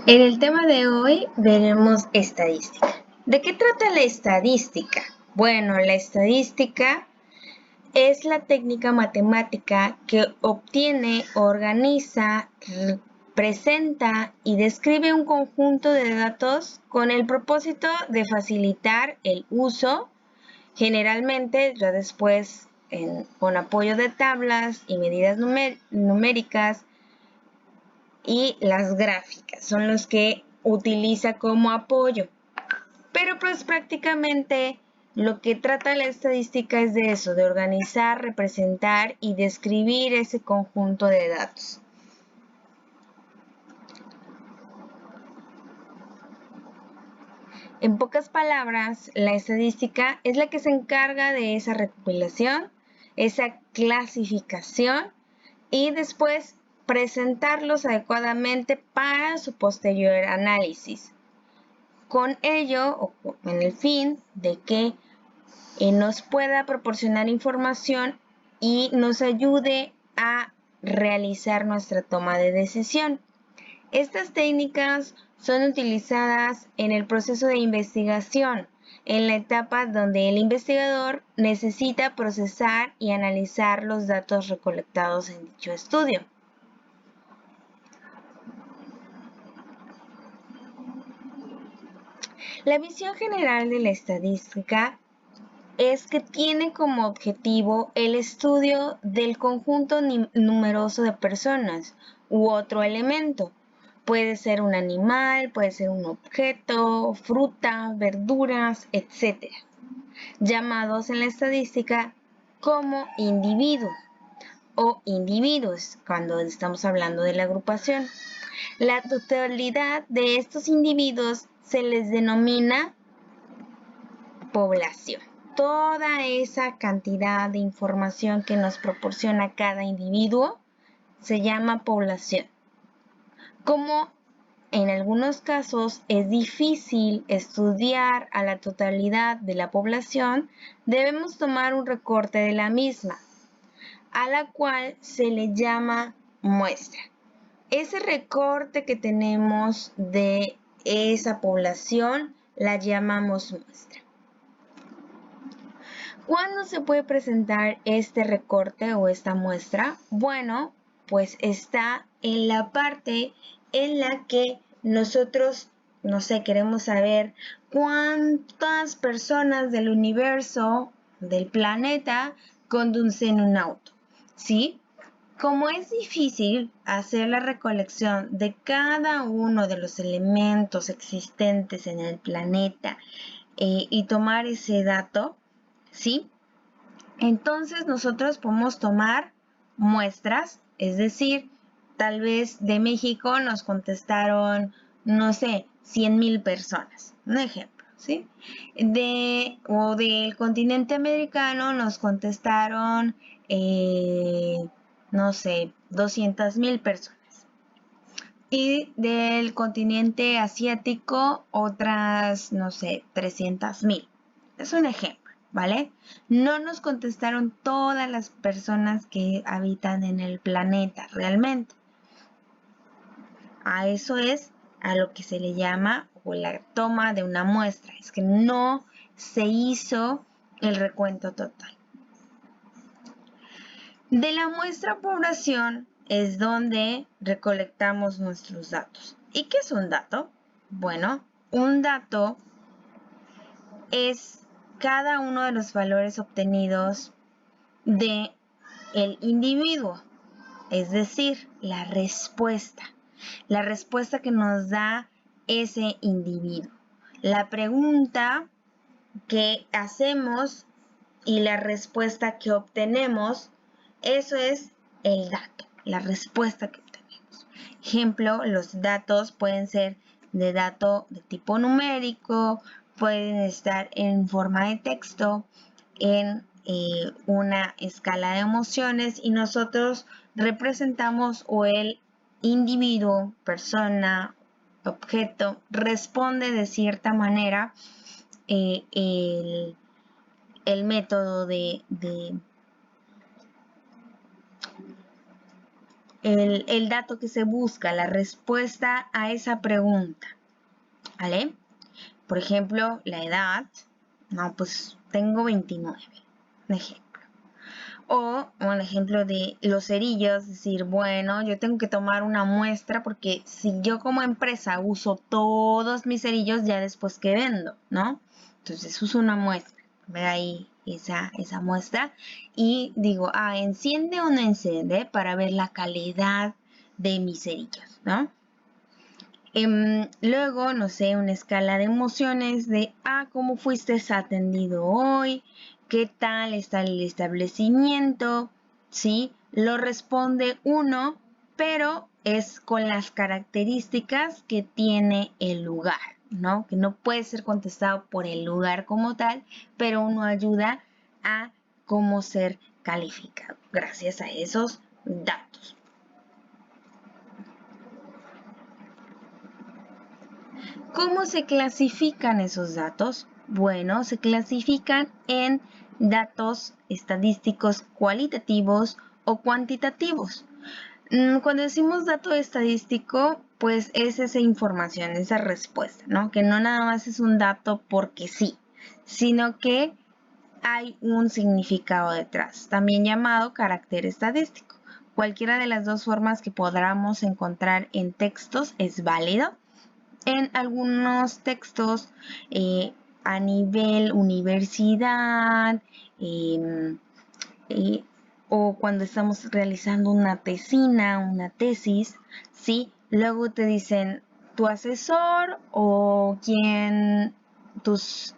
En el tema de hoy veremos estadística. ¿De qué trata la estadística? Bueno, la estadística es la técnica matemática que obtiene, organiza, presenta y describe un conjunto de datos con el propósito de facilitar el uso, generalmente ya después con apoyo de tablas y medidas numéricas, y las gráficas son los que utiliza como apoyo. Pero pues prácticamente lo que trata la estadística es de eso, de organizar, representar y describir ese conjunto de datos. En pocas palabras, la estadística es la que se encarga de esa recopilación, esa clasificación y después presentarlos adecuadamente para su posterior análisis. Con ello, o en el fin de que nos pueda proporcionar información y nos ayude a realizar nuestra toma de decisión. Estas técnicas son utilizadas en el proceso de investigación, en la etapa donde el investigador necesita procesar y analizar los datos recolectados en dicho estudio. La visión general de la estadística es que tiene como objetivo el estudio del conjunto numeroso de personas u otro elemento. Puede ser un animal, puede ser un objeto, fruta, verduras, etc. Llamados en la estadística como individuo o individuos cuando estamos hablando de la agrupación. La totalidad de estos individuos se les denomina población. Toda esa cantidad de información que nos proporciona cada individuo se llama población. Como en algunos casos es difícil estudiar a la totalidad de la población, debemos tomar un recorte de la misma, a la cual se le llama muestra. Ese recorte que tenemos de esa población la llamamos muestra. ¿Cuándo se puede presentar este recorte o esta muestra? Bueno, pues está en la parte en la que nosotros, no sé, queremos saber cuántas personas del universo, del planeta, conducen un auto, ¿sí? Como es difícil hacer la recolección de cada uno de los elementos existentes en el planeta y tomar ese dato, ¿sí? Entonces nosotros podemos tomar muestras, es decir, tal vez de México nos contestaron, no sé, 100,000 personas, un ejemplo, ¿sí? O del continente americano nos contestaron, no sé, 200,000 personas. Y del continente asiático otras, no sé, 300,000. Es un ejemplo, ¿vale? No nos contestaron todas las personas que habitan en el planeta realmente. A eso es a lo que se le llama o la toma de una muestra. Es que no se hizo el recuento total. De la muestra población es donde recolectamos nuestros datos. ¿Y qué es un dato? Bueno, un dato es cada uno de los valores obtenidos de el individuo, es decir, la respuesta que nos da ese individuo. La pregunta que hacemos y la respuesta que obtenemos, eso es el dato, la respuesta que obtenemos. Ejemplo, los datos pueden ser de dato de tipo numérico, pueden estar en forma de texto, en una escala de emociones y nosotros representamos o el individuo, persona objeto, responde de cierta manera el método el dato que se busca, la respuesta a esa pregunta, ¿vale? Por ejemplo, la edad, no, pues tengo 29, un ejemplo. O un ejemplo de los cerillos, es decir, bueno, yo tengo que tomar una muestra porque si yo como empresa uso todos mis cerillos, ya después que vendo, ¿no? Entonces uso una muestra, ver ahí esa muestra y digo, ¿enciende o no enciende? Para ver la calidad de mis cerillos, ¿no? Luego, no sé, una escala de emociones de, ¿cómo fuiste atendido hoy? ¿Qué tal está el establecimiento? ¿Sí? Lo responde uno, pero es con las características que tiene el lugar, ¿no? Que no puede ser contestado por el lugar como tal, pero uno ayuda a cómo ser calificado gracias a esos datos. ¿Cómo se clasifican esos datos? Bueno, se clasifican en datos estadísticos cualitativos o cuantitativos. Cuando decimos dato estadístico, pues es esa información, esa respuesta, ¿no? Que no nada más es un dato porque sí, sino que hay un significado detrás, también llamado carácter estadístico. Cualquiera de las dos formas que podamos encontrar en textos es válido. En algunos textos a nivel universidad o cuando estamos realizando una tesina, una tesis, ¿sí? Luego te dicen tu asesor o tus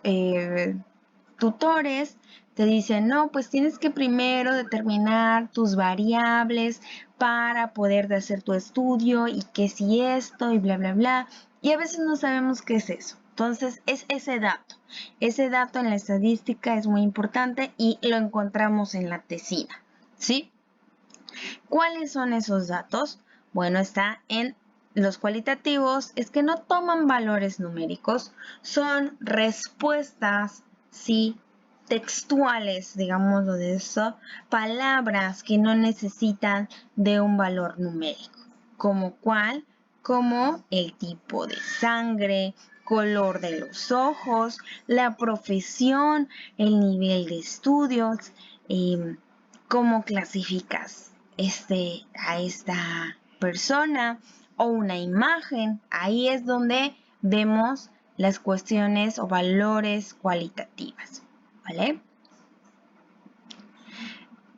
tutores te dicen, no, pues tienes que primero determinar tus variables para poder hacer tu estudio y que si esto y bla, bla, bla. Y a veces no sabemos qué es eso. Entonces, es ese dato. Ese dato en la estadística es muy importante y lo encontramos en la tesina, ¿sí? ¿Cuáles son esos datos? Bueno, está en los cualitativos, es que no toman valores numéricos, son respuestas, sí, textuales, digámoslo de eso, palabras que no necesitan de un valor numérico. ¿Como cuál? Como el tipo de sangre, color de los ojos, la profesión, el nivel de estudios, cómo clasificas a esta persona o una imagen. Ahí es donde vemos las cuestiones o valores cualitativas, ¿vale?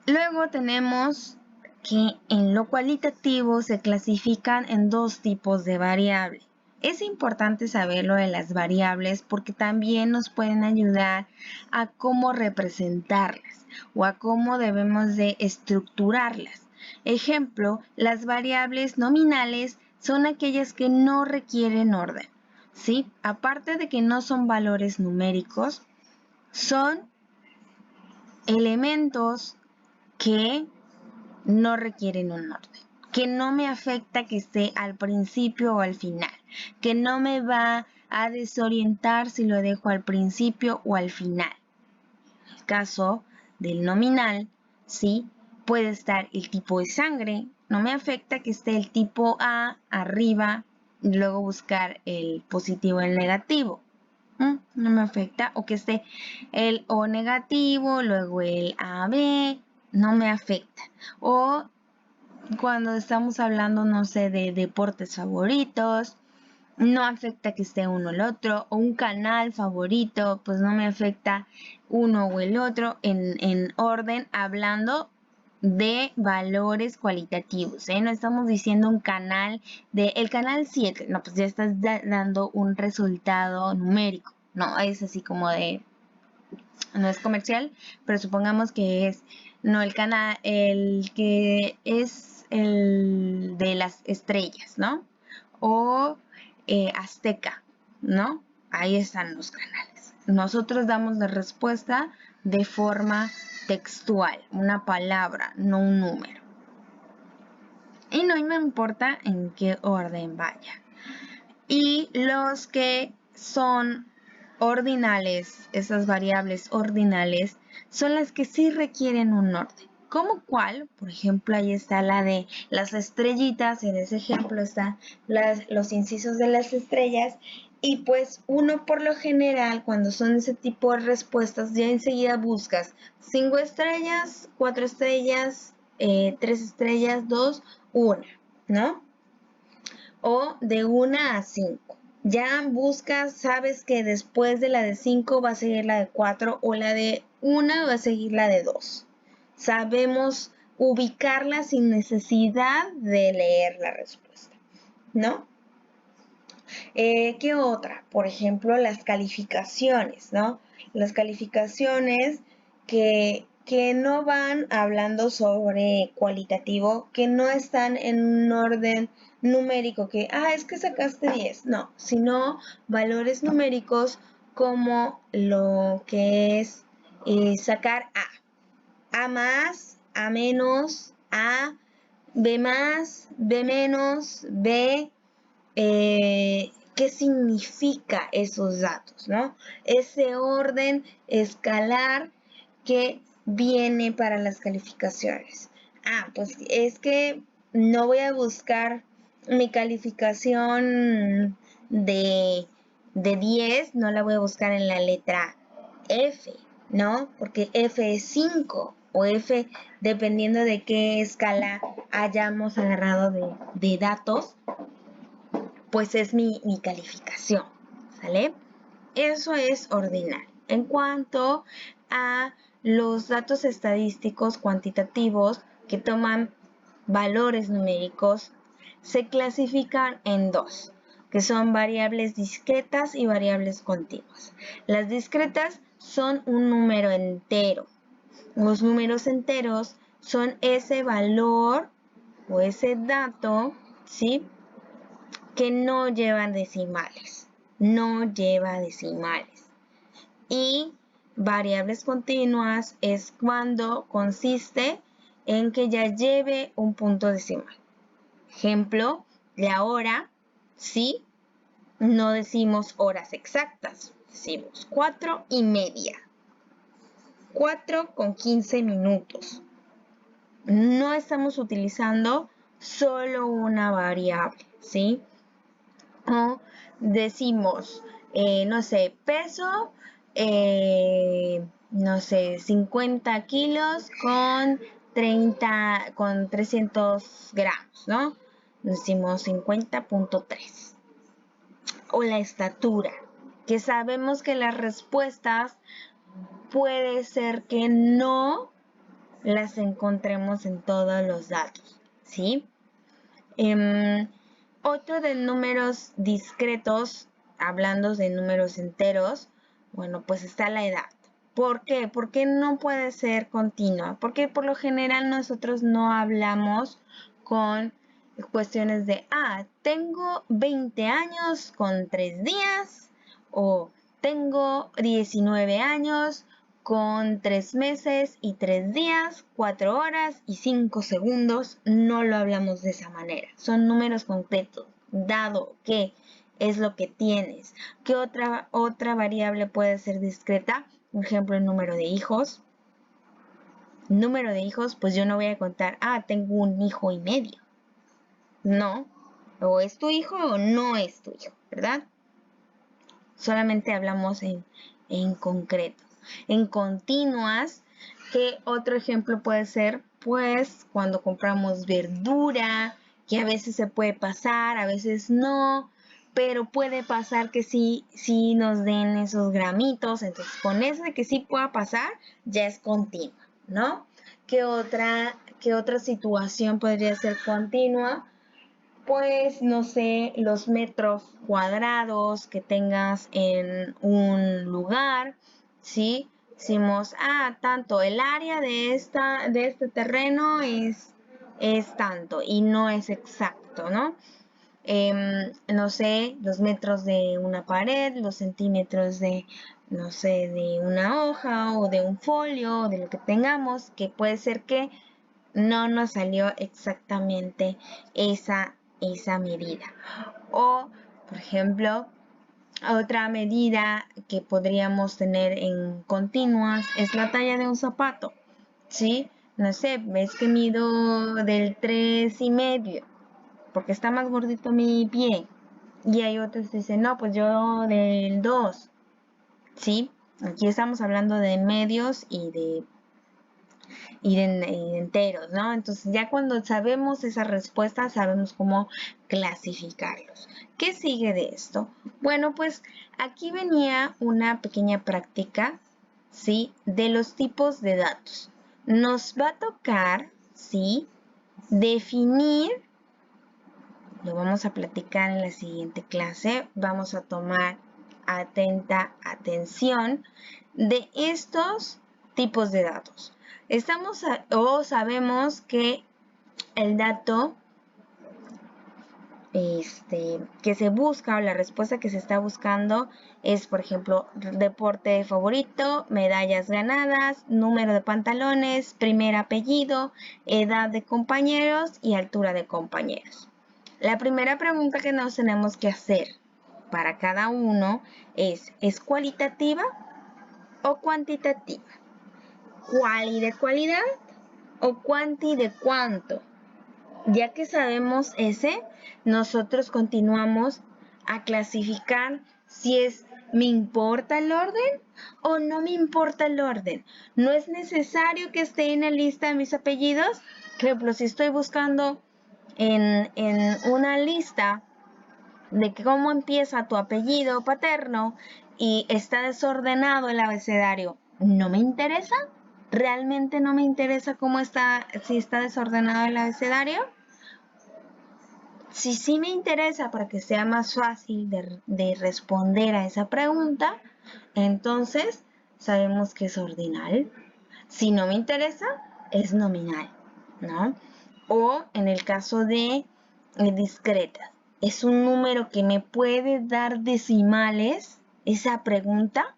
Luego tenemos que en lo cualitativo se clasifican en dos tipos de variables. Es importante saber lo de las variables porque también nos pueden ayudar a cómo representarlas o a cómo debemos de estructurarlas. Ejemplo, las variables nominales son aquellas que no requieren orden, ¿sí? Aparte de que no son valores numéricos, son elementos que no requieren un orden, que no me afecta que esté al principio o al final, que no me va a desorientar si lo dejo al principio o al final. En el caso del nominal, ¿sí? Puede estar el tipo de sangre, no me afecta que esté el tipo A arriba y luego buscar el positivo y el negativo. No me afecta, o que esté el O negativo, luego el AB, no me afecta. O cuando estamos hablando, no sé, de deportes favoritos, no afecta que esté uno o el otro, o un canal favorito, pues no me afecta uno o el otro en orden, hablando de valores cualitativos, ¿eh? No estamos diciendo un canal el canal 7, no, pues ya estás dando un resultado numérico, no, es así como no es comercial, pero supongamos que es, no el canal, el que es el de las estrellas, ¿no? O Azteca, ¿no? Ahí están los canales. Nosotros damos la respuesta de forma textual, una palabra, no un número. Y no me importa en qué orden vaya. Y los que son ordinales, esas variables ordinales, son las que sí requieren un orden. ¿Cómo cuál? Por ejemplo, ahí está la de las estrellitas, en ese ejemplo están los incisos de las estrellas, y pues uno por lo general, cuando son ese tipo de respuestas, ya enseguida buscas 5 estrellas, 4 estrellas, 3 estrellas, 2, 1, ¿no? O de 1 a 5. Ya buscas, sabes que después de la de 5 va a seguir la de 4 o la de 1 va a seguir la de 2. Sabemos ubicarla sin necesidad de leer la respuesta, ¿no? ¿Qué otra? Por ejemplo, las calificaciones, ¿no? Las calificaciones que no van hablando sobre cualitativo, que no están en un orden numérico, que, es que sacaste 10, no, sino valores numéricos como lo que es sacar A más, A menos, A, B más, B menos, B, qué significa esos datos, ¿no? Ese orden escalar que viene para las calificaciones. Pues es que no voy a buscar mi calificación de 10, no la voy a buscar en la letra F, ¿no? Porque F es 5 o F, dependiendo de qué escala hayamos agarrado de datos, pues es mi calificación, ¿sale? Eso es ordinal. En cuanto a los datos estadísticos cuantitativos que toman valores numéricos, se clasifican en dos, que son variables discretas y variables continuas. Las discretas son un número entero. Los números enteros son ese valor o ese dato, ¿sí?, que no llevan decimales, no lleva decimales. Y variables continuas es cuando consiste en que ya lleve un punto decimal. Ejemplo, la hora, ¿sí? No decimos horas exactas, decimos 4:30. 4:15. No estamos utilizando solo una variable, ¿sí? O decimos, no sé, peso, no sé, 50 kilos con 300 gramos, ¿no? Decimos 50.3. O la estatura, que sabemos que las respuestas puede ser que no las encontremos en todos los datos, ¿sí? Otro de números discretos, hablando de números enteros, bueno, pues está la edad. ¿Por qué? Porque no puede ser continua. Porque por lo general nosotros no hablamos con cuestiones de, tengo 20 años con 3 días, o tengo 19 años con 3 meses y 3 días, 4 horas y 5 segundos. No lo hablamos de esa manera. Son números concretos, dado que es lo que tienes. ¿Qué otra variable puede ser discreta? Por ejemplo, el número de hijos. Número de hijos, pues yo no voy a contar, tengo un hijo y medio. No, o es tu hijo o no es tu hijo, ¿verdad? Solamente hablamos en concreto. En continuas, ¿qué otro ejemplo puede ser? Pues cuando compramos verdura, que a veces se puede pasar, a veces no, pero puede pasar que sí nos den esos gramitos. Entonces, con eso de que sí pueda pasar, ya es continua, ¿no? ¿Qué otra situación podría ser continua? Pues, no sé, los metros cuadrados que tengas en un lugar, ¿sí? Decimos, tanto, el área de este terreno es tanto, y no es exacto, ¿no? No sé, los metros de una pared, los centímetros de, no sé, de una hoja o de un folio, o de lo que tengamos, que puede ser que no nos salió exactamente esa medida. O Por ejemplo, otra medida que podríamos tener en continuas es la talla de un zapato, ¿sí? No sé, ves que mido del 3,5 porque está más gordito mi pie. Y hay otros que dicen, no, pues yo del 2, ¿sí? Aquí estamos hablando de medios y de enteros, ¿no? Entonces ya cuando sabemos esa respuesta, sabemos cómo clasificarlos. ¿Qué sigue de esto? Bueno, pues aquí venía una pequeña práctica, ¿sí? De los tipos de datos. Nos va a tocar, ¿sí? Definir, lo vamos a platicar en la siguiente clase, vamos a tomar atenta atención de estos tipos de datos. Sabemos que el dato que se busca o la respuesta que se está buscando es, por ejemplo, deporte favorito, medallas ganadas, número de pantalones, primer apellido, edad de compañeros y altura de compañeros. La primera pregunta que nos tenemos que hacer para cada uno ¿es cualitativa o cuantitativa? ¿Cuali de cualidad o cuanti de cuánto? Ya que sabemos ese, nosotros continuamos a clasificar si me importa el orden o no me importa el orden. No es necesario que esté en la lista de mis apellidos. Por ejemplo, si estoy buscando en una lista de cómo empieza tu apellido paterno y está desordenado el abecedario, ¿no me interesa? ¿Realmente no me interesa si está desordenado el abecedario? Si sí me interesa para que sea más fácil de responder a esa pregunta, entonces sabemos que es ordinal. Si no me interesa, es nominal, ¿no? O en el caso de discretas, ¿es un número que me puede dar decimales esa pregunta?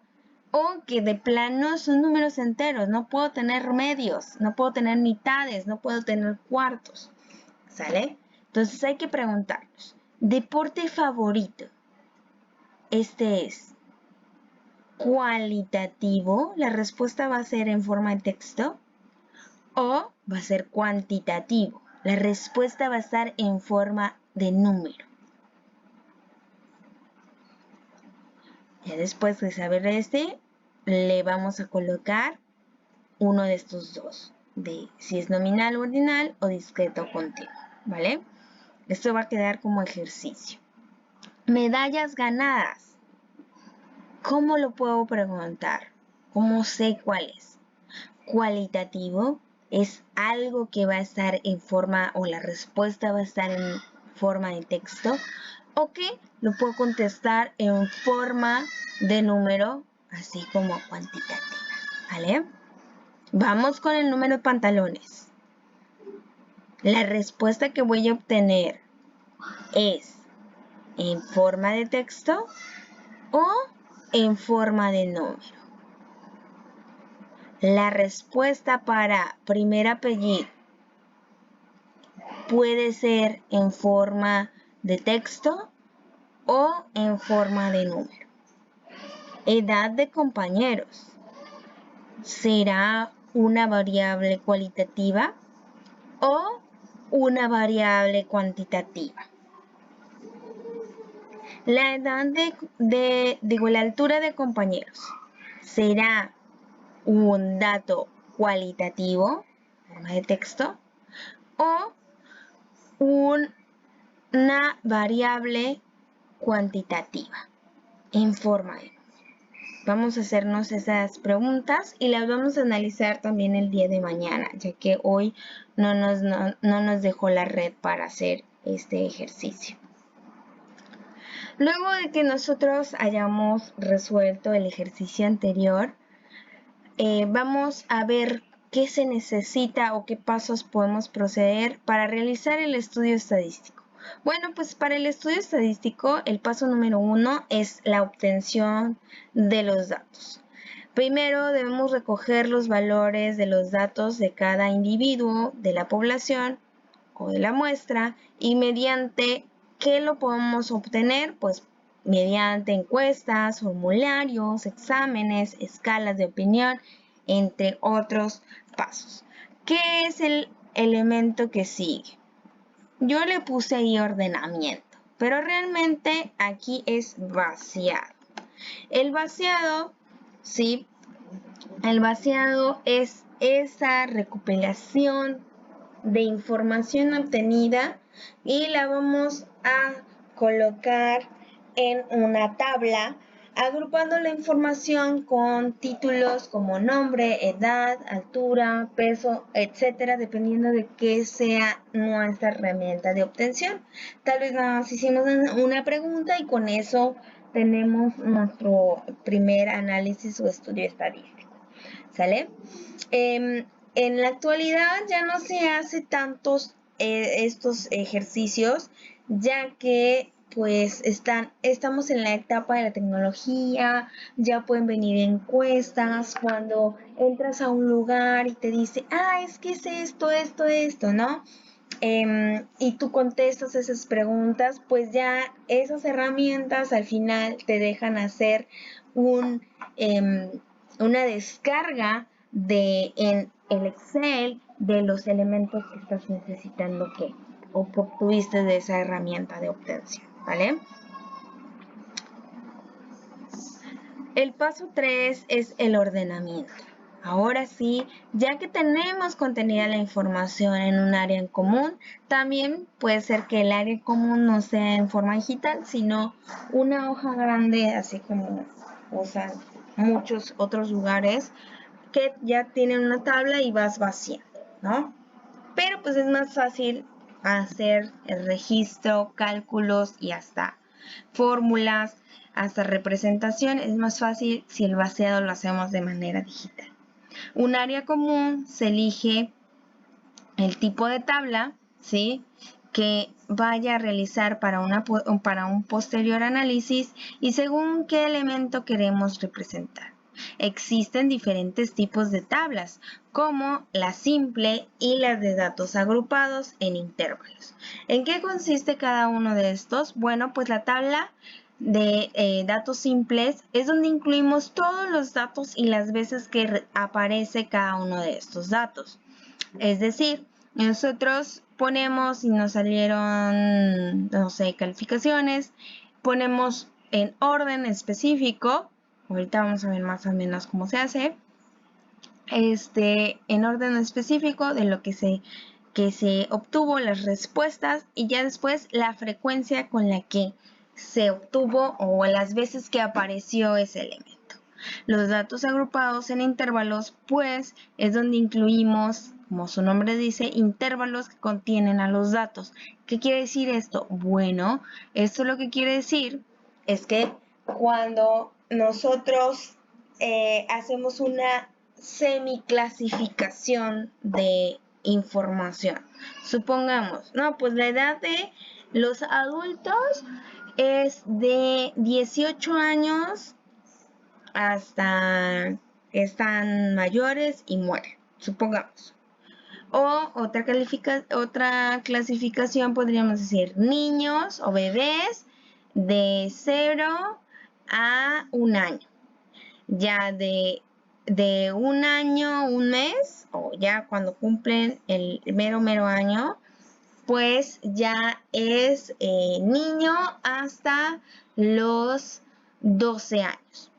O que de plano son números enteros, no puedo tener medios, no puedo tener mitades, no puedo tener cuartos, ¿sale? Entonces hay que preguntarnos, ¿deporte favorito? Este es cualitativo, la respuesta va a ser en forma de texto, o va a ser cuantitativo, la respuesta va a estar en forma de número. Ya después de saber le vamos a colocar uno de estos dos, de si es nominal o ordinal o discreto o continuo, ¿vale? Esto va a quedar como ejercicio. Medallas ganadas. ¿Cómo lo puedo preguntar? ¿Cómo sé cuál es? Cualitativo es algo que va a estar en forma o la respuesta va a estar en forma de texto o que lo puedo contestar en forma de número, así como cuantitativa, ¿vale? Vamos con el número de pantalones. La respuesta que voy a obtener es en forma de texto o en forma de número. La respuesta para primer apellido puede ser en forma de texto o en forma de número. Edad de compañeros. ¿Será una variable cualitativa o una variable cuantitativa? La edad la altura de compañeros. ¿Será un dato cualitativo, forma de texto, o una variable cuantitativa en forma de número? Vamos a hacernos esas preguntas y las vamos a analizar también el día de mañana, ya que hoy no nos dejó la red para hacer este ejercicio. Luego de que nosotros hayamos resuelto el ejercicio anterior, vamos a ver qué se necesita o qué pasos podemos proceder para realizar el estudio estadístico. Bueno, pues para el estudio estadístico, el paso número 1 es la obtención de los datos. Primero debemos recoger los valores de los datos de cada individuo de la población o de la muestra y mediante ¿qué lo podemos obtener? Pues mediante encuestas, formularios, exámenes, escalas de opinión, entre otros pasos. ¿Qué es el elemento que sigue? Yo le puse ahí ordenamiento, pero realmente aquí es vaciado. El vaciado, ¿sí? El vaciado es esa recopilación de información obtenida y la vamos a colocar en una tabla agrupando la información con títulos como nombre, edad, altura, peso, etcétera, dependiendo de qué sea nuestra herramienta de obtención. Tal vez nada más hicimos una pregunta y con eso tenemos nuestro primer análisis o estudio estadístico. ¿Sale? En la actualidad ya no se hace tantos estos ejercicios, ya que pues estamos en la etapa de la tecnología, ya pueden venir encuestas cuando entras a un lugar y te dice, es que es esto, ¿no? Y tú contestas esas preguntas, pues ya esas herramientas al final te dejan hacer una descarga en el Excel de los elementos que estás necesitando que obtuviste de esa herramienta de obtención, ¿vale? El paso 3 es el ordenamiento. Ahora sí, ya que tenemos contenida la información en un área en común, también puede ser que el área en común no sea en forma digital, sino una hoja grande, así como usan muchos otros lugares, que ya tienen una tabla y vas vaciando, ¿no? Pero pues es más fácil hacer el registro, cálculos y hasta fórmulas, hasta representación. Es más fácil si el vaciado lo hacemos de manera digital. Un área común se elige el tipo de tabla, ¿sí?, que vaya a realizar para un posterior análisis y según qué elemento queremos representar. Existen diferentes tipos de tablas, como la simple y las de datos agrupados en intervalos. ¿En qué consiste cada uno de estos? Bueno, pues la tabla de datos simples es donde incluimos todos los datos y las veces que aparece cada uno de estos datos. Es decir, nosotros ponemos y nos salieron, no sé, calificaciones, ponemos en orden específico, ahorita vamos a ver más o menos cómo se hace, en orden específico de lo que se obtuvo, las respuestas y ya después la frecuencia con la que se obtuvo o las veces que apareció ese elemento. Los datos agrupados en intervalos, pues, es donde incluimos, como su nombre dice, intervalos que contienen a los datos. ¿Qué quiere decir esto? Bueno, esto lo que quiere decir es que cuando nosotros hacemos una semiclasificación de información, supongamos, no, pues la edad de los adultos es de 18 años hasta que están mayores y mueren, supongamos. O otra clasificación podríamos decir niños o bebés de 0 a 1 año. Ya de 1 año, 1 mes, o ya cuando cumplen el mero año, pues ya es niño hasta los 12 años.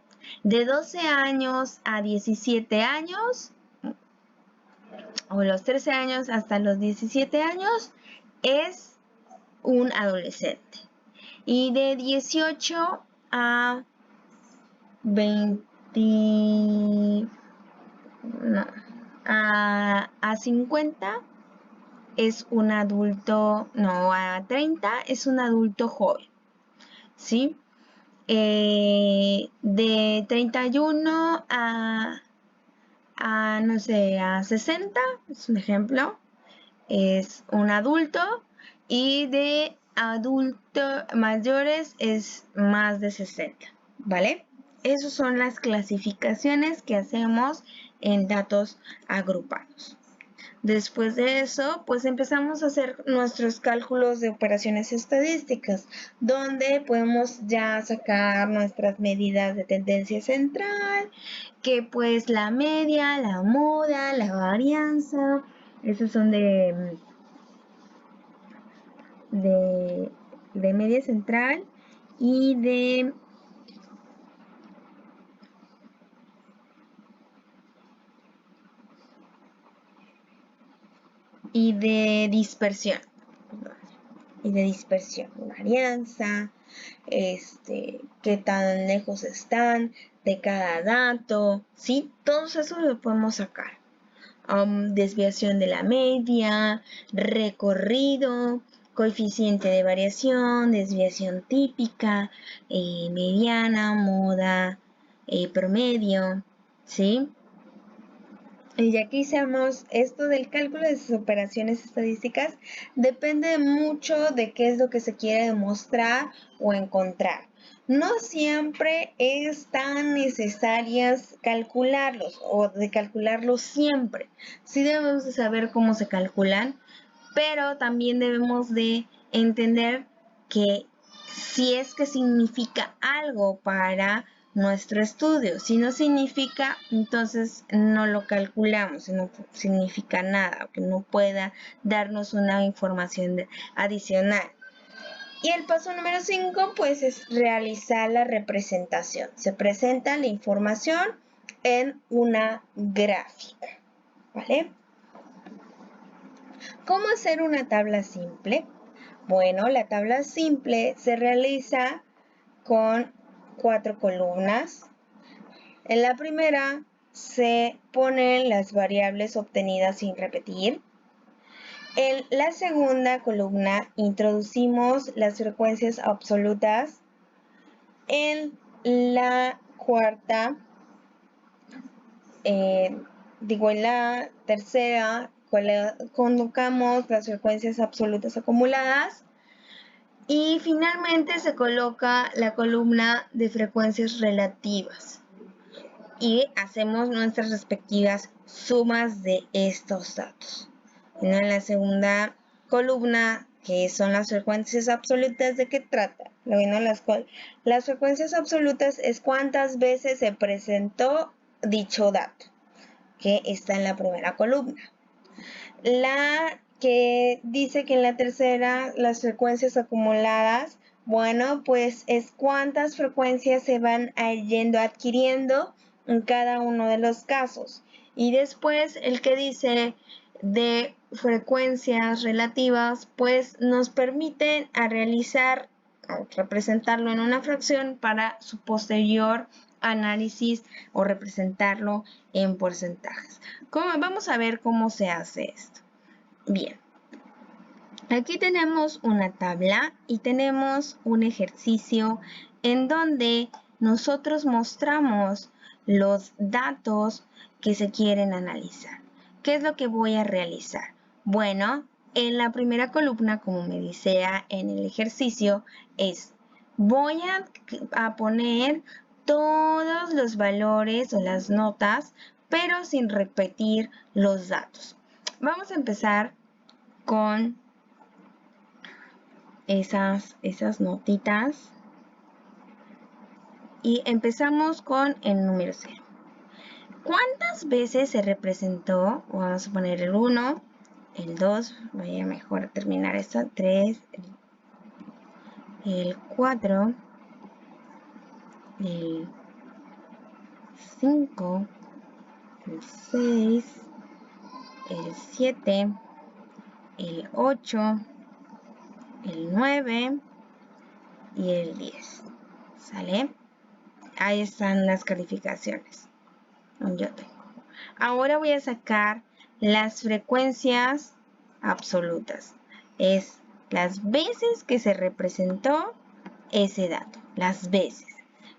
De 12 años a 17 años, o los 13 años hasta los 17 años, es un adolescente. Y de 18 a 20, no, a 50 es un adulto, no, a 30 es un adulto joven, ¿sí? De 31 no sé, a 60, es un ejemplo, es un adulto, y de adultos mayores es más de 60, ¿vale? Esas son las clasificaciones que hacemos en datos agrupados. Después de eso, pues empezamos a hacer nuestros cálculos de operaciones estadísticas, donde podemos ya sacar nuestras medidas de tendencia central, que pues la media, la moda, la varianza, esos son de media central y de dispersión. Varianza, qué tan lejos están de cada dato, ¿sí? Todos esos los podemos sacar. Desviación de la media, recorrido, coeficiente de variación, desviación típica, mediana, moda, promedio, ¿sí? Y ya que hicimos esto del cálculo de sus operaciones estadísticas, depende mucho de qué es lo que se quiere demostrar o encontrar. No siempre es tan necesarias calcularlos o de calcularlos siempre. Sí debemos de saber cómo se calculan, pero también debemos de entender que si es que significa algo para nuestro estudio. Si no significa, entonces no lo calculamos, si no significa nada, que no pueda darnos una información adicional. Y el paso número 5, pues es realizar la representación. Se presenta la información en una gráfica, ¿vale? ¿Cómo hacer una tabla simple? Bueno, la tabla simple se realiza con 4 columnas. En la primera se ponen las variables obtenidas sin repetir. En la segunda columna introducimos las frecuencias absolutas. En la cuarta, en la tercera colocamos las frecuencias absolutas acumuladas. Y finalmente se coloca la columna de frecuencias relativas y hacemos nuestras respectivas sumas de estos datos. En la segunda columna, que son las frecuencias absolutas, ¿de qué trata? Bueno, las frecuencias absolutas es cuántas veces se presentó dicho dato, que está en la primera columna. La que dice que en la tercera las frecuencias acumuladas, bueno, pues es cuántas frecuencias se van yendo adquiriendo en cada uno de los casos. Y después el que dice de frecuencias relativas, pues nos permiten representarlo en una fracción para su posterior análisis o representarlo en porcentajes. Vamos a ver cómo se hace esto. Bien, aquí tenemos una tabla y tenemos un ejercicio en donde nosotros mostramos los datos que se quieren analizar. ¿Qué es lo que voy a realizar? Bueno, en la primera columna, como me dice en el ejercicio, voy a poner todos los valores o las notas, pero sin repetir los datos. Vamos a empezar con esas notitas y empezamos con el número 0. ¿Cuántas veces se representó? Vamos a poner el 1, el 2, voy a mejor terminar esto, 3, el 4, el 5, el 6, el 7, el 8, el 9 y el 10. ¿Sale? Ahí están las calificaciones. Yo tengo. Ahora voy a sacar las frecuencias absolutas. Es las veces que se representó ese dato. Las veces.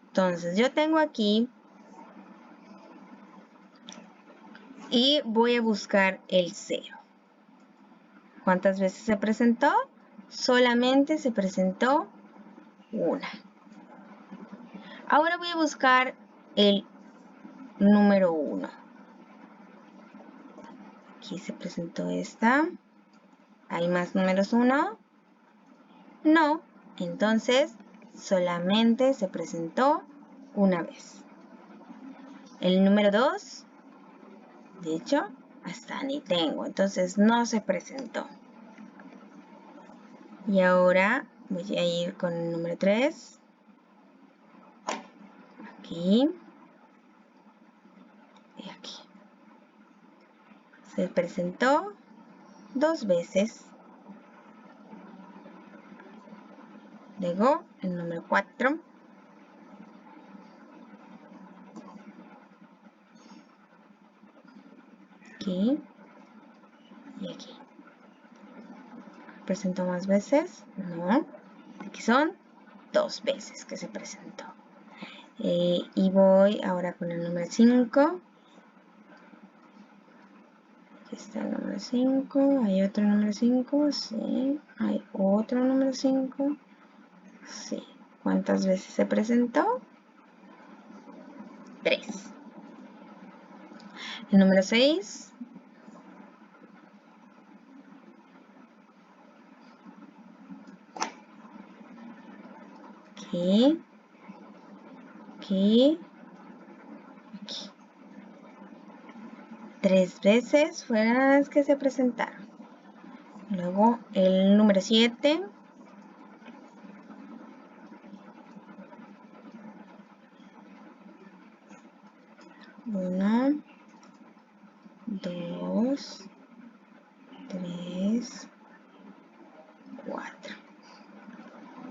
Entonces yo tengo aquí y voy a buscar el 0. ¿Cuántas veces se presentó? Solamente se presentó una. Ahora voy a buscar el número 1. aquí se presentó esta. ¿Hay más números 1? No, entonces solamente se presentó una vez. El número 2, de hecho, hasta ni tengo, entonces no se presentó. Y ahora voy a ir con el número 3. Aquí. Y aquí. Se presentó 2 veces. Luego el número 4. Aquí. Y aquí. ¿Presentó más veces? No. Aquí son 2 veces que se presentó. Y voy ahora con el número 5. Aquí está el número 5. ¿Hay otro número 5? Sí. ¿Hay otro número 5? Sí. ¿Cuántas veces se presentó? 3. El número 6. Aquí. Aquí. Aquí. 3 veces fueron las que se presentaron. Luego el número 7. Uno, 2, 3, 4.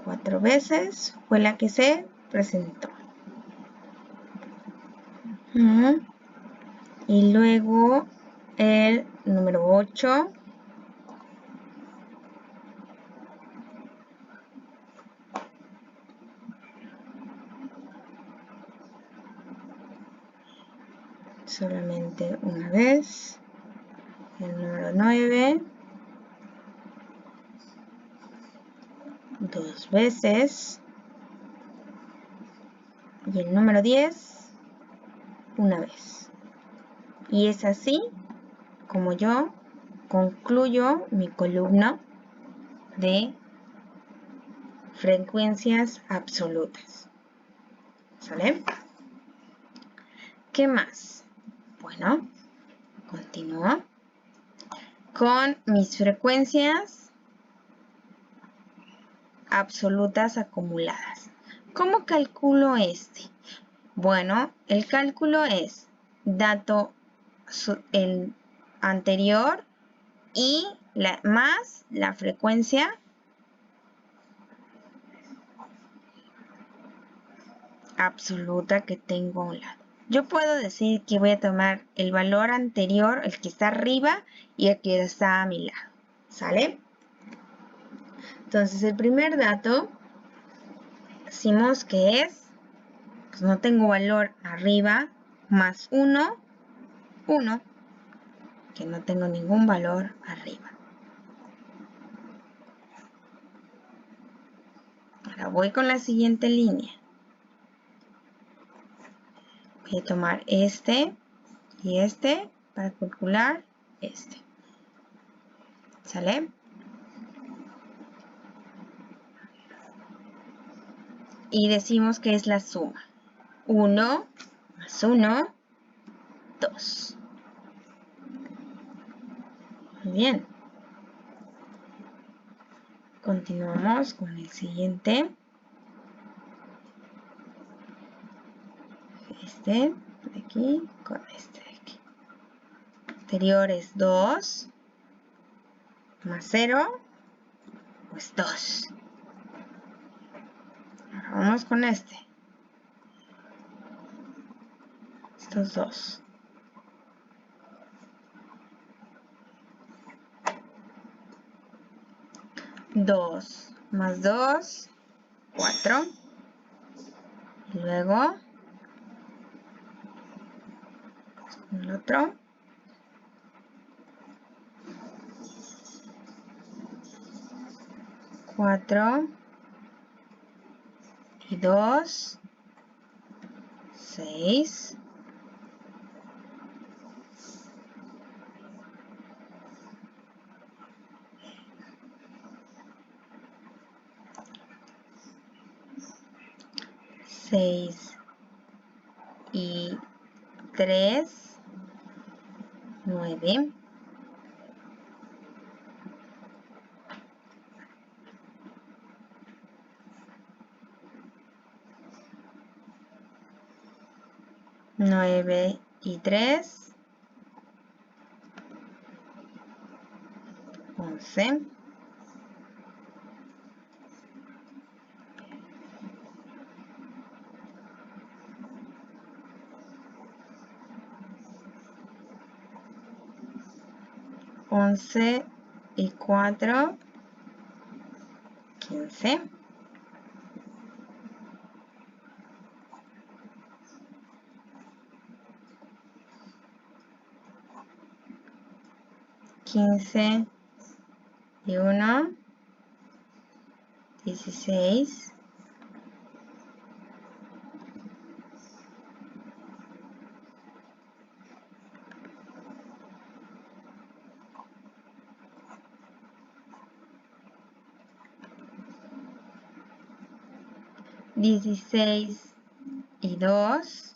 4 veces fue la que se presentó. Y luego el número 8. Solamente una vez. El número 9. 2 veces. Y el número 10. Una vez. Y es así como yo concluyo mi columna de frecuencias absolutas. ¿Sale? ¿Qué más? Bueno, continúo con mis frecuencias absolutas acumuladas. ¿Cómo calculo este? Bueno, el cálculo es dato el anterior y más la frecuencia absoluta que tengo a un lado. Yo puedo decir que voy a tomar el valor anterior, el que está arriba, y el que está a mi lado. ¿Sale? Entonces, el primer dato, decimos que es, pues no tengo valor arriba, más 1, 1, que no tengo ningún valor arriba. Ahora voy con la siguiente línea. Voy a tomar este y este para calcular este. ¿Sale? Y decimos que es la suma. 1 más 1, 2. Muy bien. Continuamos con el siguiente. Este de aquí con este de aquí. Anterior es 2 más 0, pues 2. Ahora vamos con este. Estos 2. 2 más 2, 4. Y luego el otro. 4 y 2, 6. 6 y 3, 9. 9 y 3, 11. 11 y 4, 15. 15 y 1, 16. 16 y 2,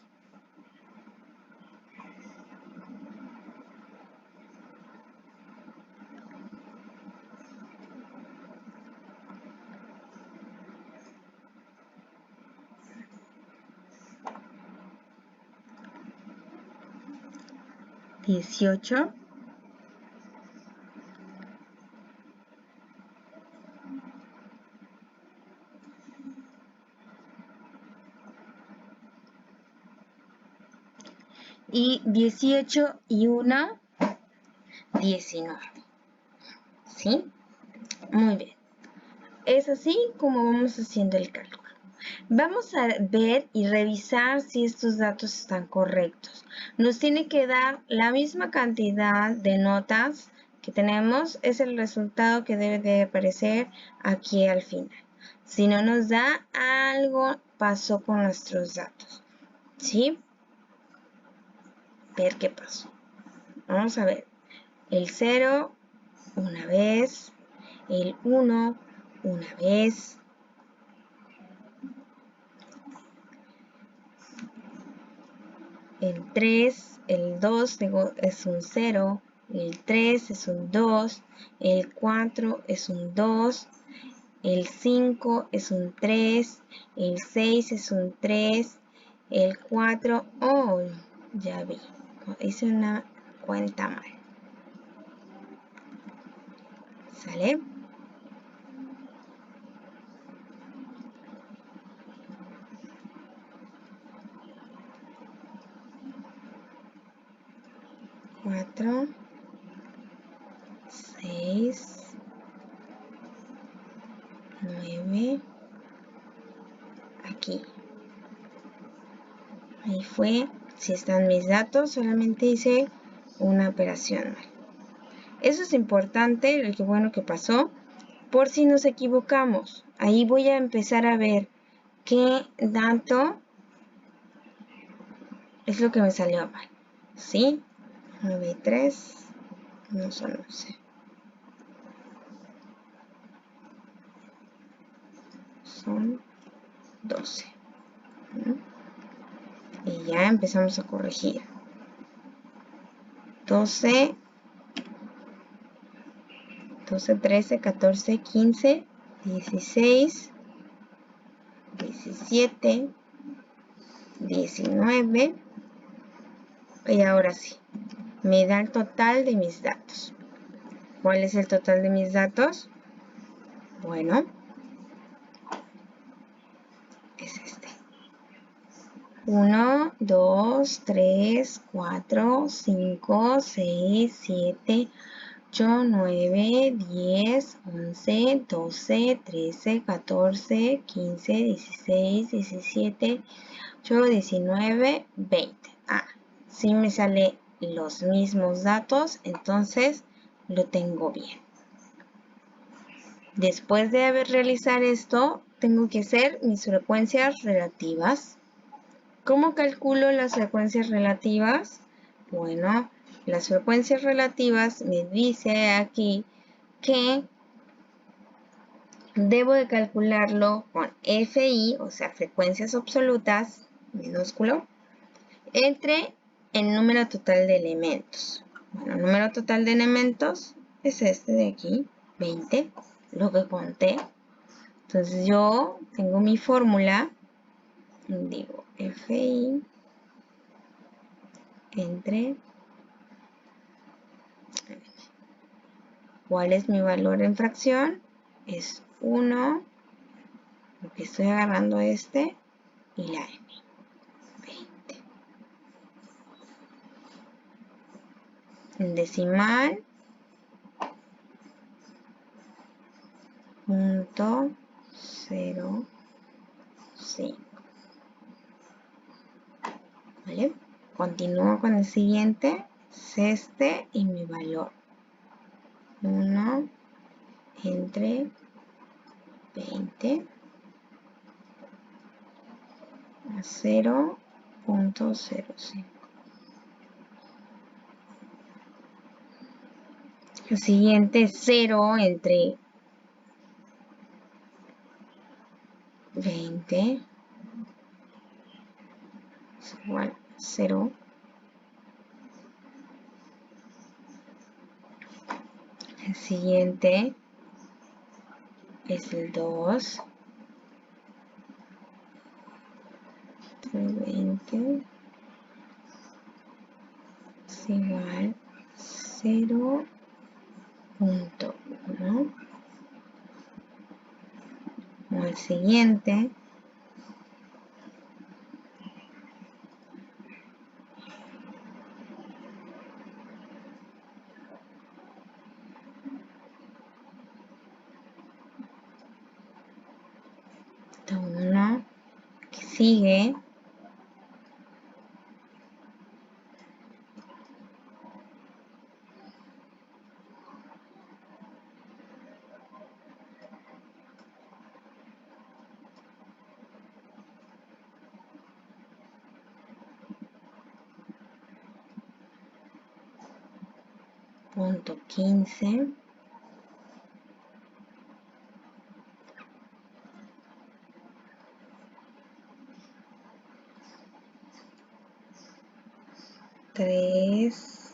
18. 18 y 1, 19. ¿Sí? Muy bien. Es así como vamos haciendo el cálculo. Vamos a ver y revisar si estos datos están correctos. Nos tiene que dar la misma cantidad de notas que tenemos. Es el resultado que debe de aparecer aquí al final. Si no nos da, algo pasó con nuestros datos. ¿Sí? Ver qué pasó. Vamos a ver. El 0, una vez. El 1, una vez. El 3, el 2 es un 0. El 3 es un 2. El 4 es un 2. El 5 es un 3. El 6 es un 3. El 4, oh, ya vi. Hice una cuenta mal. ¿Sale? Cuatro, 6, 9. Aquí. Ahí fue. Si están mis datos, solamente hice una operación mal. Eso es importante, qué bueno que pasó. Por si nos equivocamos, ahí voy a empezar a ver qué dato es lo que me salió mal. ¿Sí? 9 y 3 no son 11. Son 12. Y ya empezamos a corregir. 12, 13, 14, 15, 16, 17, 19. Y ahora sí, me da el total de mis datos. ¿Cuál es el total de mis datos? Bueno, es este. 1, 2, 3, 4, 5, 6, 7, 8, 9, 10, 11, 12, 13, 14, 15, 16, 17, 18, 19, 20. Ah, sí me salen los mismos datos, entonces lo tengo bien. Después de realizar esto, tengo que hacer mis frecuencias relativas. ¿Cómo calculo las frecuencias relativas? Bueno, las frecuencias relativas me dice aquí que debo de calcularlo con FI, o sea, frecuencias absolutas, minúsculo, entre el número total de elementos. Bueno, el número total de elementos es este de aquí, 20, lo que conté. Entonces yo tengo mi fórmula, digo FI entre, ¿cuál es mi valor en fracción? Es 1, porque estoy agarrando este, y la M, 20. En decimal, punto 0,5. ¿Vale? Continúo con el siguiente, es este y mi valor. 1 entre 20 a 0,05. El siguiente es 0 entre 20 es igual a 0. El siguiente es el 2 entre 20 es igual a 0,1. O el siguiente uno que sigue punto 15 3.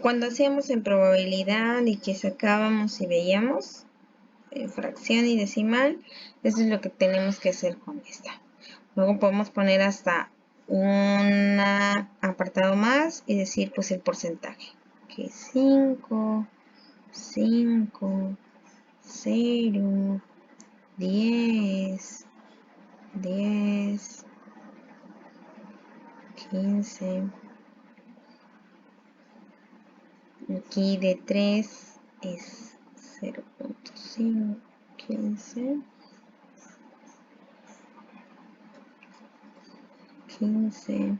Cuando hacíamos en probabilidad y que sacábamos y veíamos fracción y decimal, eso es lo que tenemos que hacer con esta. Luego podemos poner hasta un apartado más y decir pues el porcentaje, que es 5, 5, 0, 10, 10, 15. Aquí de 3 es 0,5, 15, 15,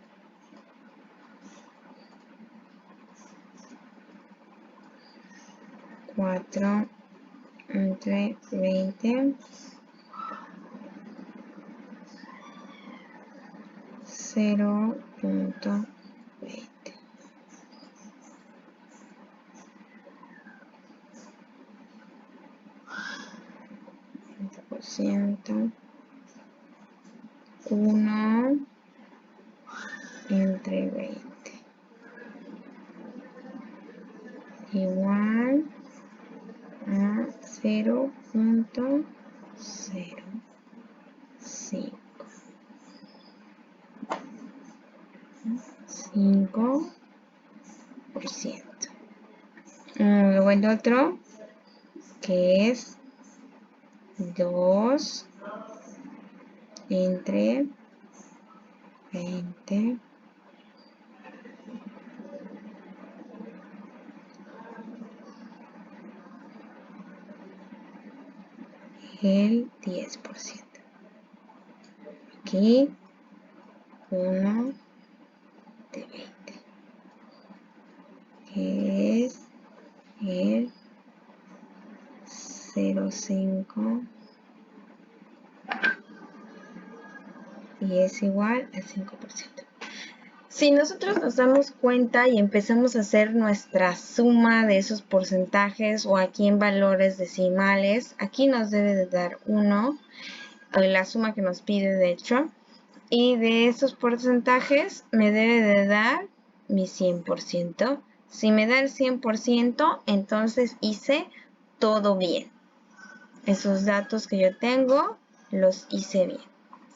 4 entre 20, 0,20. 20%, 1 entre 20 igual a 0,05. 5%. Luego el otro, que es 2 entre 20 el 10%. Aquí 1 de 20, que es el 0,5 y es igual al 5%. Si nosotros nos damos cuenta y empezamos a hacer nuestra suma de esos porcentajes o aquí en valores decimales, aquí nos debe de dar 1, la suma que nos pide de hecho, y de esos porcentajes me debe de dar mi 100%. Si me da el 100%, entonces hice todo bien. Esos datos que yo tengo, los hice bien.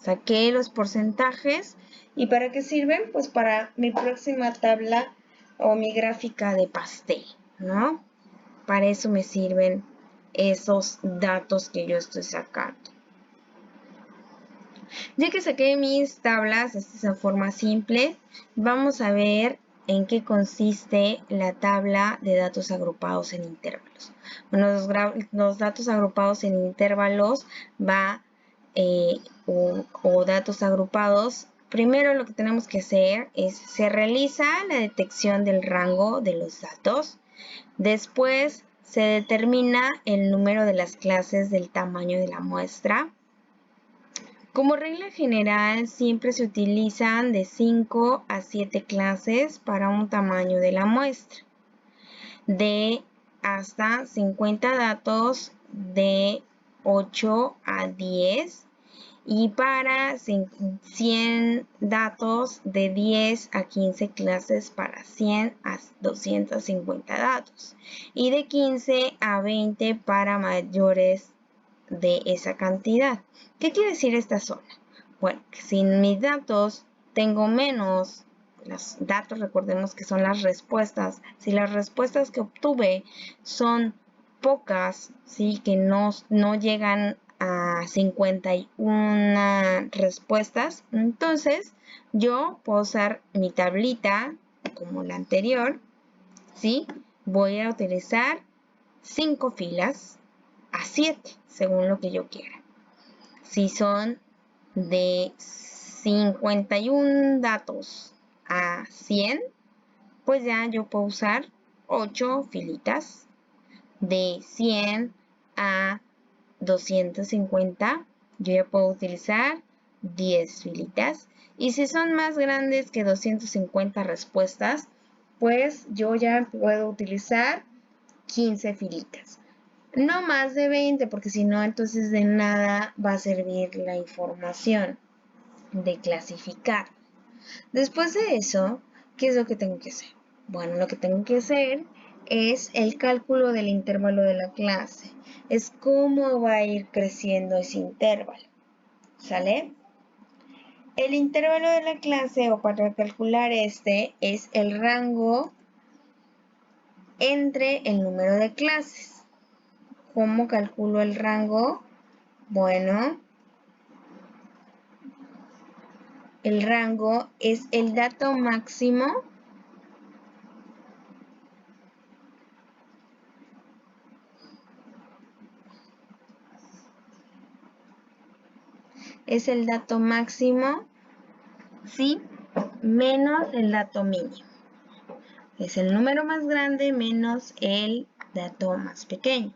Saqué los porcentajes. ¿Y para qué sirven? Pues para mi próxima tabla o mi gráfica de pastel, ¿no? Para eso me sirven esos datos que yo estoy sacando. Ya que saqué mis tablas, esta es en forma simple, vamos a ver en qué consiste la tabla de datos agrupados en intervalos. Bueno, los datos agrupados en intervalos o datos agrupados, primero lo que tenemos que hacer es, se realiza la detección del rango de los datos, después se determina el número de las clases del tamaño de la muestra. Como regla general, siempre se utilizan de 5 a 7 clases para un tamaño de la muestra, de hasta 50 datos de 8 a 10 y para 100 datos de 10 a 15 clases para 100 a 250 datos y de 15 a 20 para mayores de esa cantidad. ¿Qué quiere decir esta zona? Bueno, que si en mis datos tengo menos, los datos recordemos que son las respuestas, si las respuestas que obtuve son pocas, ¿sí? Que no llegan a 51 respuestas, entonces yo puedo usar mi tablita como la anterior, ¿sí? Voy a utilizar 5 filas a 7, según lo que yo quiera. Si son de 51 datos a 100, pues ya yo puedo usar 8 filitas. De 100 a 250, yo ya puedo utilizar 10 filitas. Y si son más grandes que 250 respuestas, pues yo ya puedo utilizar 15 filitas. No más de 20, porque si no, entonces de nada va a servir la información de clasificar. Después de eso, ¿qué es lo que tengo que hacer? Bueno, lo que tengo que hacer es el cálculo del intervalo de la clase. Es cómo va a ir creciendo ese intervalo. ¿Sale? El intervalo de la clase, o para calcular este, es el rango entre el número de clases. ¿Cómo calculo el rango? Bueno, el rango es el dato máximo ¿sí? Menos el dato mínimo. Es el número más grande menos el dato más pequeño.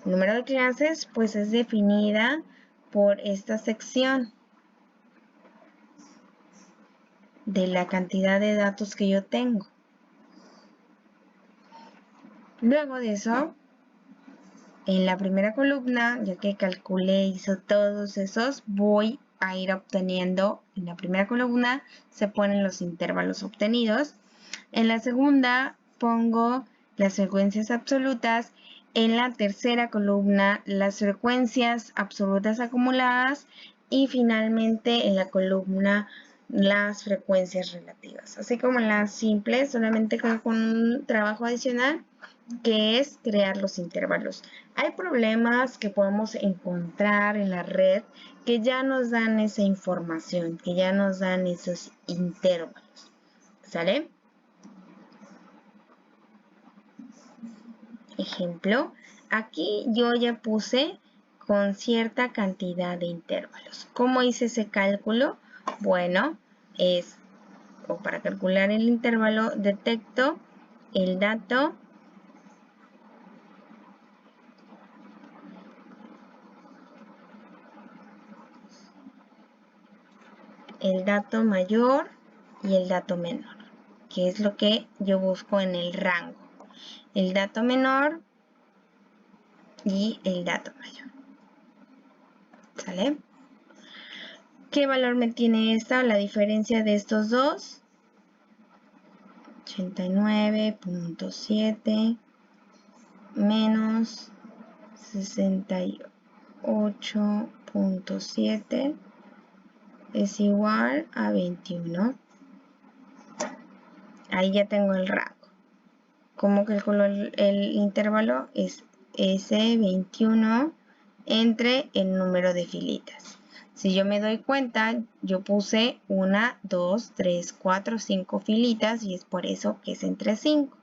El número de clases pues es definida por esta sección de la cantidad de datos que yo tengo. Luego de eso, en la primera columna, ya que calculé, hizo todos esos, voy a ir obteniendo, en la primera columna se ponen los intervalos obtenidos. En la segunda pongo las frecuencias absolutas. En la tercera columna las frecuencias absolutas acumuladas. Y finalmente en la columna las frecuencias relativas. Así como en la simple, solamente con un trabajo adicional que es crear los intervalos. Hay problemas que podemos encontrar en la red que ya nos dan esa información, que ya nos dan esos intervalos. ¿Sale? Ejemplo, aquí yo ya puse con cierta cantidad de intervalos. ¿Cómo hice ese cálculo? Bueno, para calcular el intervalo, detecto el dato mayor y el dato menor, que es lo que yo busco en el rango. El dato menor y el dato mayor. ¿Sale? ¿Qué valor me tiene esta? La diferencia de estos dos. 89.7 menos 68.7 es igual a 21. Ahí ya tengo el rango. ¿Cómo calculo el intervalo? Es ese 21 entre el número de filitas. Si yo me doy cuenta, yo puse 1, 2, 3, 4, 5 filitas y es por eso que es entre 5.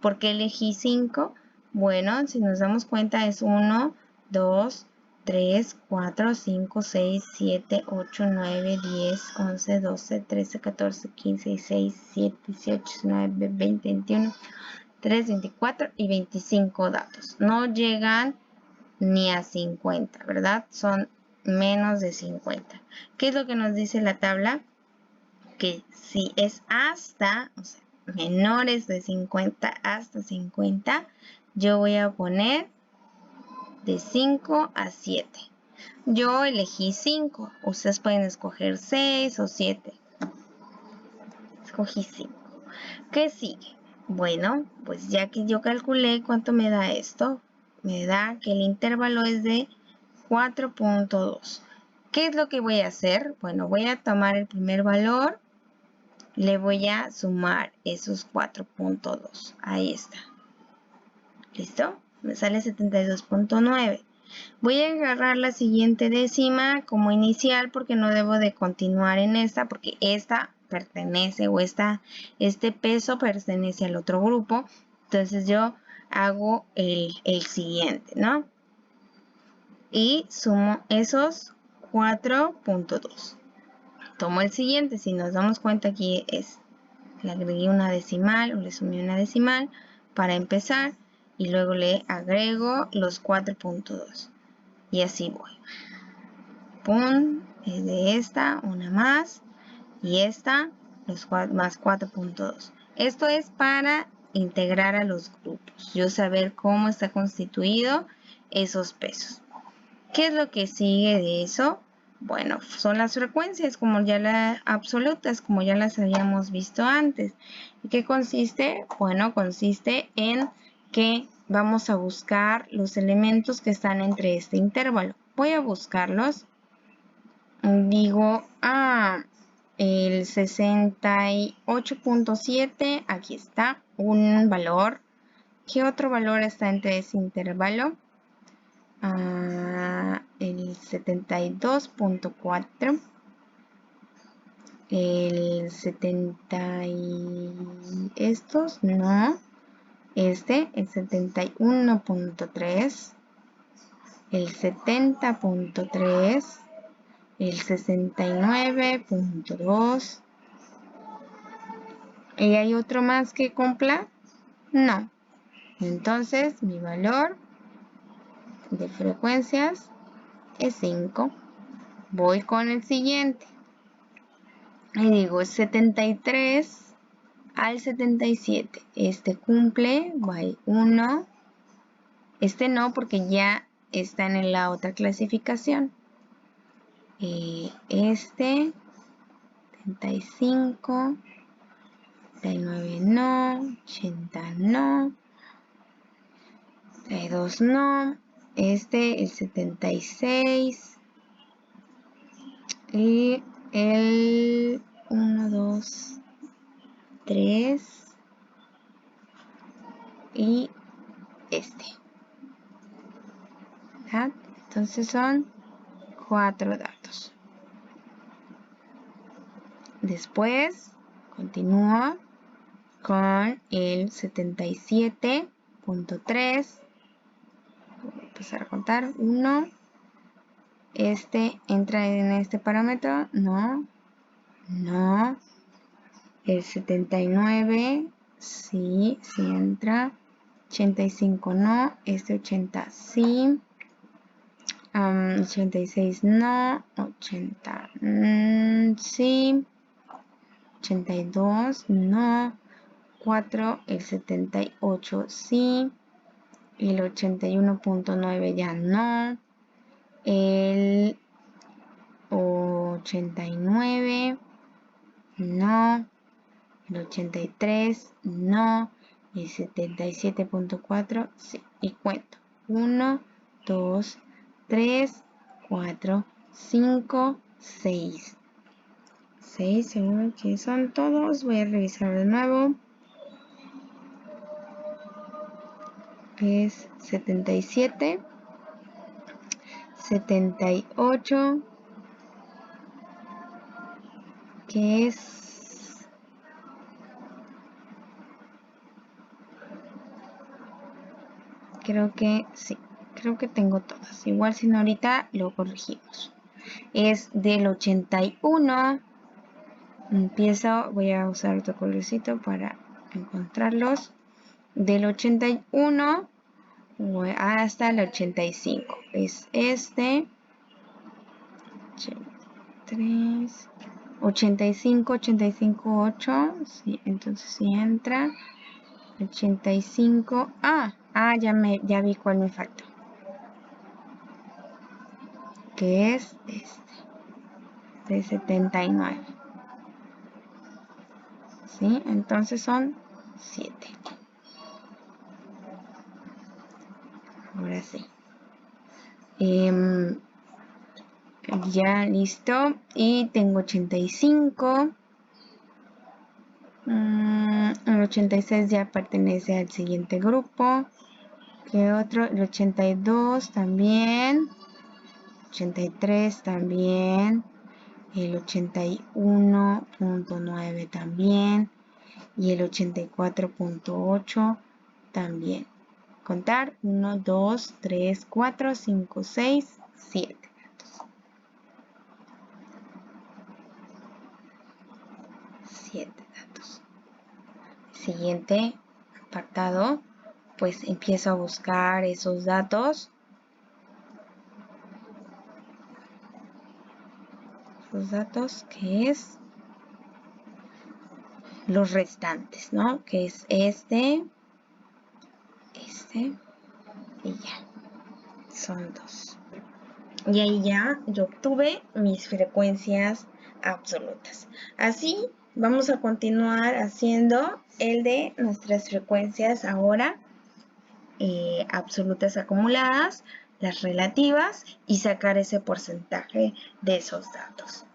¿Por qué elegí 5? Bueno, si nos damos cuenta es 1, 2, 3, 4, 5, 6, 7, 8, 9, 10, 11, 12, 13, 14, 15, 16, 17, 18, 19, 20, 21, 3, 24 y 25 datos. No llegan ni a 50, ¿verdad? Son menos de 50. ¿Qué es lo que nos dice la tabla? Que si es hasta, o sea, menores de 50 hasta 50, yo voy a poner de 5 a 7. Yo elegí 5. Ustedes pueden escoger 6 o 7. Escogí 5. ¿Qué sigue? Bueno, pues ya que yo calculé cuánto me da esto, me da que el intervalo es de 4.2. ¿Qué es lo que voy a hacer? Bueno, voy a tomar el primer valor, le voy a sumar esos 4.2. Ahí está. ¿Listo? Me sale 72.9. Voy a agarrar la siguiente décima como inicial porque no debo de continuar en esta porque esta pertenece o este peso pertenece al otro grupo. Entonces yo hago el siguiente, ¿no? Y sumo esos 4.2. Tomo el siguiente. Si nos damos cuenta aquí le agregué una decimal o le sumé una decimal para empezar y luego le agrego los 4.2 y así voy. Pum, de esta una más y esta los más 4.2. Esto es para integrar a los grupos, yo saber cómo está constituido esos pesos. ¿Qué es lo que sigue de eso? Bueno, son las frecuencias como ya las absolutas, como ya las habíamos visto antes. ¿Y qué consiste? Bueno, consiste en que vamos a buscar los elementos que están entre este intervalo. Voy a buscarlos. Digo, el 68.7, aquí está un valor. ¿Qué otro valor está entre ese intervalo? El 72.4, el 70 y estos, no, el 71.3, el 70.3, el 69.2, ¿y hay otro más que cumpla? No. Entonces mi valor de frecuencias es 5. Voy con el siguiente. Y digo 73 al 77. Este cumple, by 1. Este no, porque ya está en la otra clasificación. Este 75, 79 no, 80 no, 32 no. Este el 76 y el 1, 2, 3 y este. ¿Verdad? Entonces son 4 datos. Después continúo con el 77.3. Voy a empezar a contar. 1. Este entra en este parámetro. No. No. El 79. Sí, sí entra. 85 no. Este 80 sí. 86 no. 80 sí. 82, no. 4, el 78, sí. El 81.9 ya no. El 89, no. El 83, no. El 77.4, sí. Y cuento. 1, 2, 3, 4, 5, 6. 6, seguro que son todos. Voy a revisar de nuevo. Es 77, 78, que es creo que sí, creo que tengo todas. Igual si no ahorita lo corregimos. Es del 81. Empiezo, voy a usar otro colorcito para encontrarlos. Del 81 hasta el 85. Es este. 83, 85, 85, 8. Sí, entonces sí entra. 85. Ya vi cuál me faltó. Que es este. De 79. ¿Sí? Entonces son 7. Ahora sí. Ya listo. Y tengo 85. El 86 ya pertenece al siguiente grupo. ¿Qué otro? El 82 también. 83 también. El 81.9 también. Y el 84.8 también. Contar 1, 2, 3, 4, 5, 6, 7 datos. 7 datos. Siguiente apartado, pues empiezo a buscar esos datos. Los datos que es los restantes, ¿no? Que es este y ya. Son 2. Y ahí ya yo obtuve mis frecuencias absolutas. Así vamos a continuar haciendo el de nuestras frecuencias ahora absolutas acumuladas, las relativas y sacar ese porcentaje de esos datos.